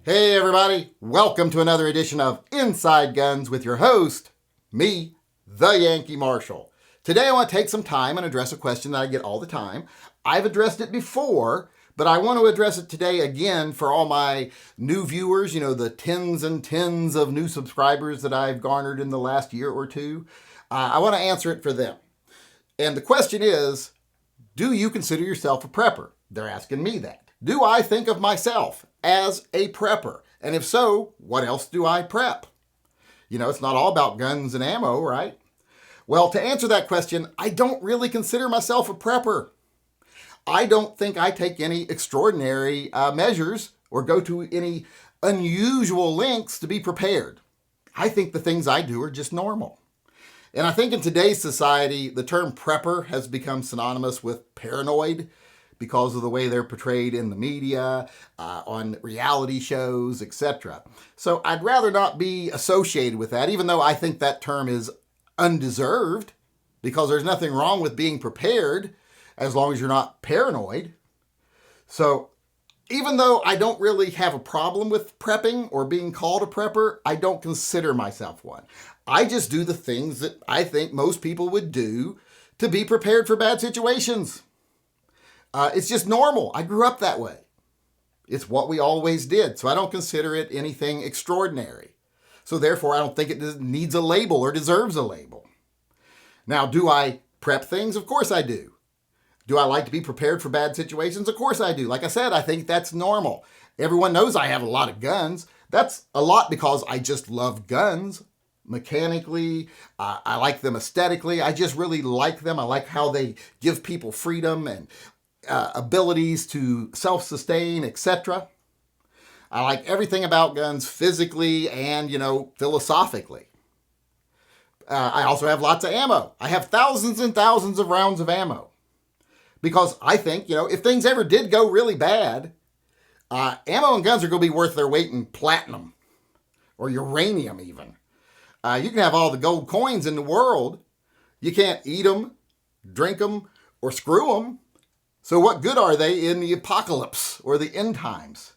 Hey everybody, welcome to another edition of Inside Guns with your host, me, the Yankee Marshal. Today I want to take some time and address a question that I get all the time. I've addressed it before, but I want to address it today again for all my new viewers, the tens and tens of new subscribers that I've garnered in the last year or two. I want to answer it for them. And the question is, do you consider yourself a prepper? They're asking me that. Do I think of myself as a prepper? And if so, what else do I prep? It's not all about guns and ammo, right? Well, to answer that question, I don't really consider myself a prepper. I don't think I take any extraordinary measures or go to any unusual lengths to be prepared. I think the things I do are just normal. And I think in today's society, the term prepper has become synonymous with paranoid because of the way they're portrayed in the media, on reality shows, etc. So I'd rather not be associated with that, even though I think that term is undeserved, because there's nothing wrong with being prepared as long as you're not paranoid. So even though I don't really have a problem with prepping or being called a prepper, I don't consider myself one. I just do the things that I think most people would do to be prepared for bad situations. It's just normal. I grew up that way. It's what we always did. So I don't consider it anything extraordinary. So therefore, I don't think it needs a label or deserves a label. Now, do I prep things? Of course I do. Do I like to be prepared for bad situations? Of course I do. Like I said, I think that's normal. Everyone knows I have a lot of guns. That's a lot because I just love guns. Mechanically, I like them aesthetically. I just really like them. I like how they give people freedom and abilities to self-sustain, etc. I like everything about guns physically and, philosophically. I also have lots of ammo. I have thousands and thousands of rounds of ammo. Because I think, if things ever did go really bad, ammo and guns are going to be worth their weight in platinum or uranium even. You can have all the gold coins in the world. You can't eat them, drink them, or screw them. So what good are they in the apocalypse or the end times?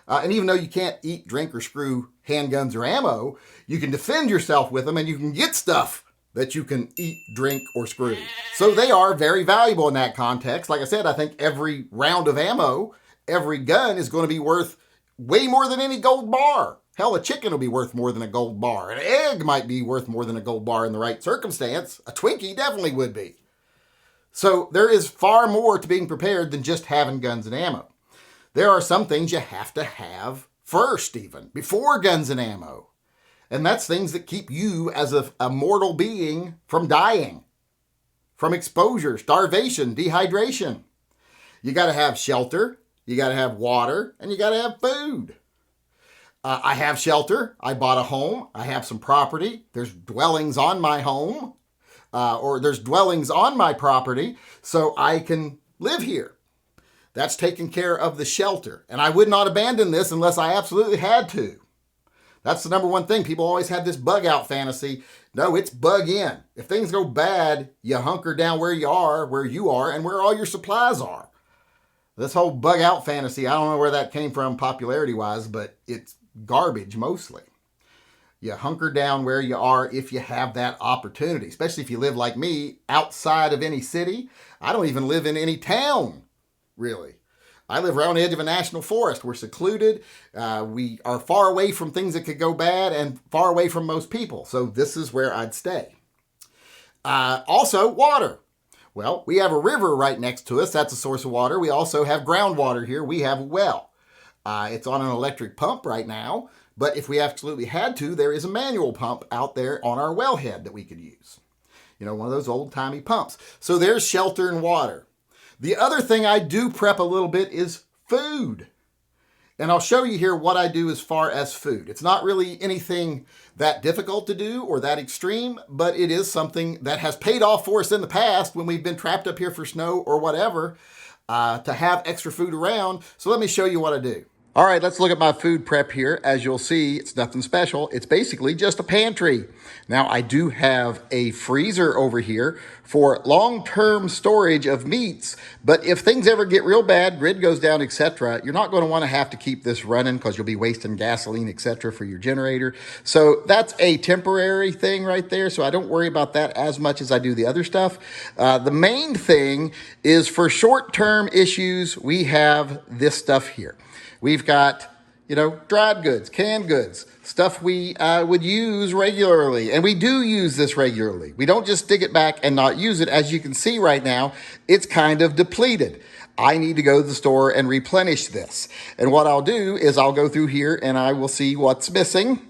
And even though you can't eat, drink, or screw handguns or ammo, you can defend yourself with them and you can get stuff that you can eat, drink, or screw. So they are very valuable in that context. Like I said, I think every round of ammo, every gun is going to be worth way more than any gold bar. Hell, a chicken will be worth more than a gold bar. An egg might be worth more than a gold bar in the right circumstance. A Twinkie definitely would be. So there is far more to being prepared than just having guns and ammo. There are some things you have to have first, even, before guns and ammo. And that's things that keep you as a mortal being from dying, from exposure, starvation, dehydration. You got to have shelter, you got to have water, and you got to have food. I have shelter. I bought a home. I have some property. There's dwellings on my home. Or there's dwellings on my property, so I can live here. That's taking care of the shelter. And I would not abandon this unless I absolutely had to. That's the number one thing. People always have this bug out fantasy. No, it's bug in. If things go bad, you hunker down where you are, and where all your supplies are. This whole bug out fantasy, I don't know where that came from popularity-wise, but it's garbage mostly. You hunker down where you are if you have that opportunity, especially if you live like me outside of any city. I don't even live in any town, really. I live around the edge of a national forest. We're secluded. We are far away from things that could go bad and far away from most people. So this is where I'd stay. Also, water. Well, we have a river right next to us. That's a source of water. We also have groundwater here. We have a well. It's on an electric pump right now. But if we absolutely had to, there is a manual pump out there on our wellhead that we could use. One of those old-timey pumps. So there's shelter and water. The other thing I do prep a little bit is food. And I'll show you here what I do as far as food. It's not really anything that difficult to do or that extreme, but it is something that has paid off for us in the past when we've been trapped up here for snow or whatever, to have extra food around. So let me show you what I do. All right, let's look at my food prep here. As you'll see, it's nothing special. It's basically just a pantry. Now, I do have a freezer over here for long-term storage of meats, but if things ever get real bad, grid goes down, etc., you're not going to want to have to keep this running because you'll be wasting gasoline, etc., for your generator. So that's a temporary thing right there, so I don't worry about that as much as I do the other stuff. The main thing is for short-term issues, we have this stuff here. We've got, dried goods, canned goods, stuff we would use regularly. And we do use this regularly. We don't just stick it back and not use it. As you can see right now, it's kind of depleted. I need to go to the store and replenish this. And what I'll do is I'll go through here and I will see what's missing.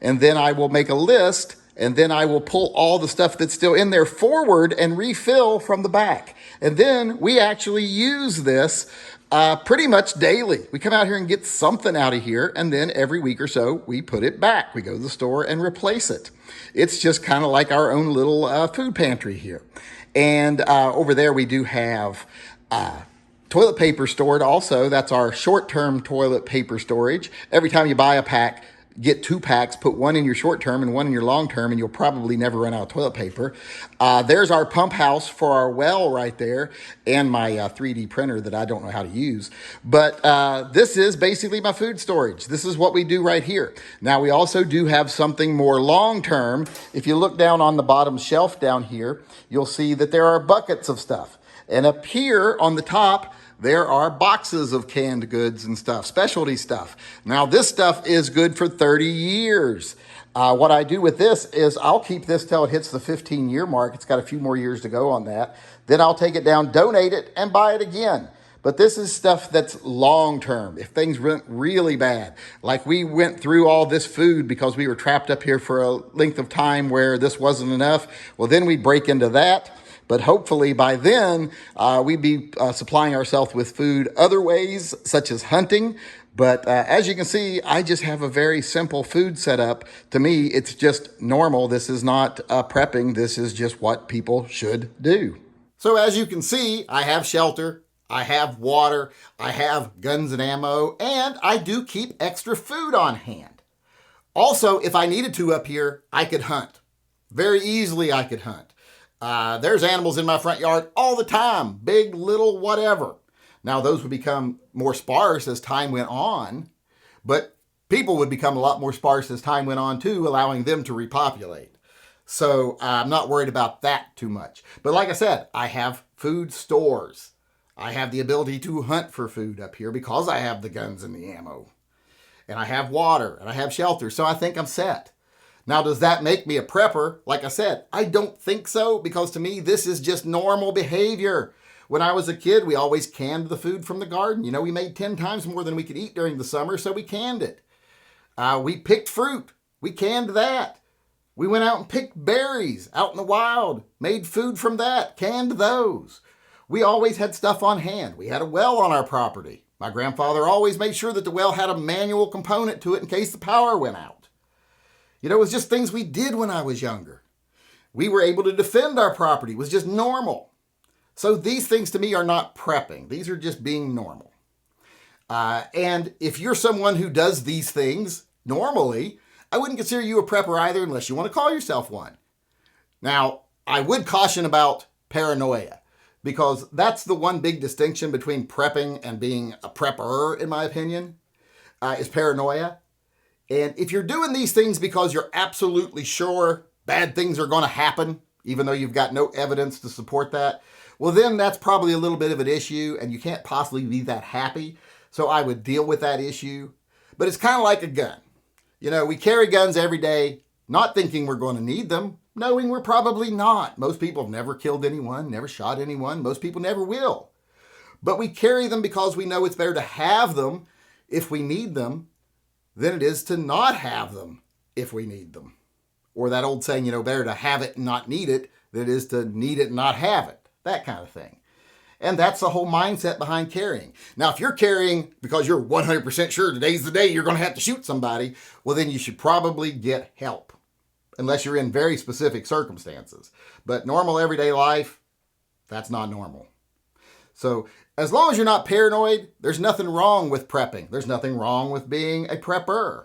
And then I will make a list. And then I will pull all the stuff that's still in there forward and refill from the back. And then we actually use this pretty much daily. We come out here and get something out of here, and then every week or so, we put it back. We go to the store and replace it. It's just kind of like our own little food pantry here. And over there, we do have toilet paper stored also. That's our short-term toilet paper storage. Every time you buy a pack, get 2 packs, put one in your short term and one in your long term, and you'll probably never run out of toilet paper. There's our pump house for our well right there, and my 3D printer that I don't know how to use. But this is basically my food storage. This is what we do right here. Now, we also do have something more long term. If you look down on the bottom shelf down here, you'll see that there are buckets of stuff. And up here on the top, there are boxes of canned goods and stuff, specialty stuff. Now, this stuff is good for 30 years. What I do with this is I'll keep this till it hits the 15-year mark. It's got a few more years to go on that. Then I'll take it down, donate it, and buy it again. But this is stuff that's long-term. If things went really bad, like we went through all this food because we were trapped up here for a length of time where this wasn't enough, well, then we break into that. But hopefully by then, we'd be supplying ourselves with food other ways, such as hunting. But as you can see, I just have a very simple food setup. To me, it's just normal. This is not prepping. This is just what people should do. So as you can see, I have shelter, I have water, I have guns and ammo, and I do keep extra food on hand. Also, if I needed to up here, I could hunt. Very easily I could hunt. There's animals in my front yard all the time, big, little, whatever. Now, those would become more sparse as time went on, but people would become a lot more sparse as time went on too, allowing them to repopulate. So I'm not worried about that too much. But like I said, I have food stores. I have the ability to hunt for food up here because I have the guns and the ammo. And I have water and I have shelter, so I think I'm set. Now, does that make me a prepper? Like I said, I don't think so, because to me, this is just normal behavior. When I was a kid, we always canned the food from the garden. We made 10 times more than we could eat during the summer, so we canned it. We picked fruit. We canned that. We went out and picked berries out in the wild, made food from that, canned those. We always had stuff on hand. We had a well on our property. My grandfather always made sure that the well had a manual component to it in case the power went out. It was just things we did when I was younger. We were able to defend our property. It was just normal. So these things to me are not prepping. These are just being normal. And if you're someone who does these things normally, I wouldn't consider you a prepper either unless you want to call yourself one. Now, I would caution about paranoia, because that's the one big distinction between prepping and being a prepper, in my opinion, is paranoia. And if you're doing these things because you're absolutely sure bad things are going to happen, even though you've got no evidence to support that, well, then that's probably a little bit of an issue, and you can't possibly be that happy. So I would deal with that issue. But it's kind of like a gun. We carry guns every day, not thinking we're going to need them, knowing we're probably not. Most people have never killed anyone, never shot anyone. Most people never will. But we carry them because we know it's better to have them if we need them than it is to not have them if we need them. Or that old saying, better to have it and not need it than it is to need it and not have it. That kind of thing. And that's the whole mindset behind carrying. Now, if you're carrying because you're 100% sure today's the day you're going to have to shoot somebody, well, then you should probably get help. Unless you're in very specific circumstances. But normal everyday life, that's not normal. So As long as you're not paranoid, there's nothing wrong with prepping. There's nothing wrong with being a prepper.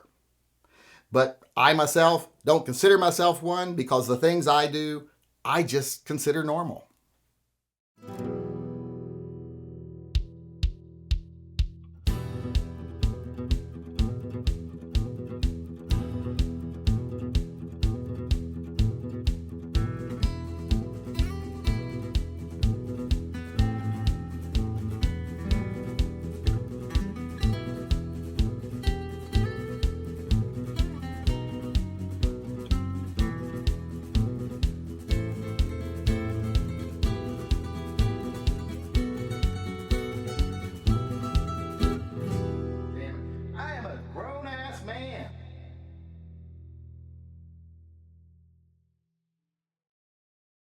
But I myself don't consider myself one because the things I do, I just consider normal.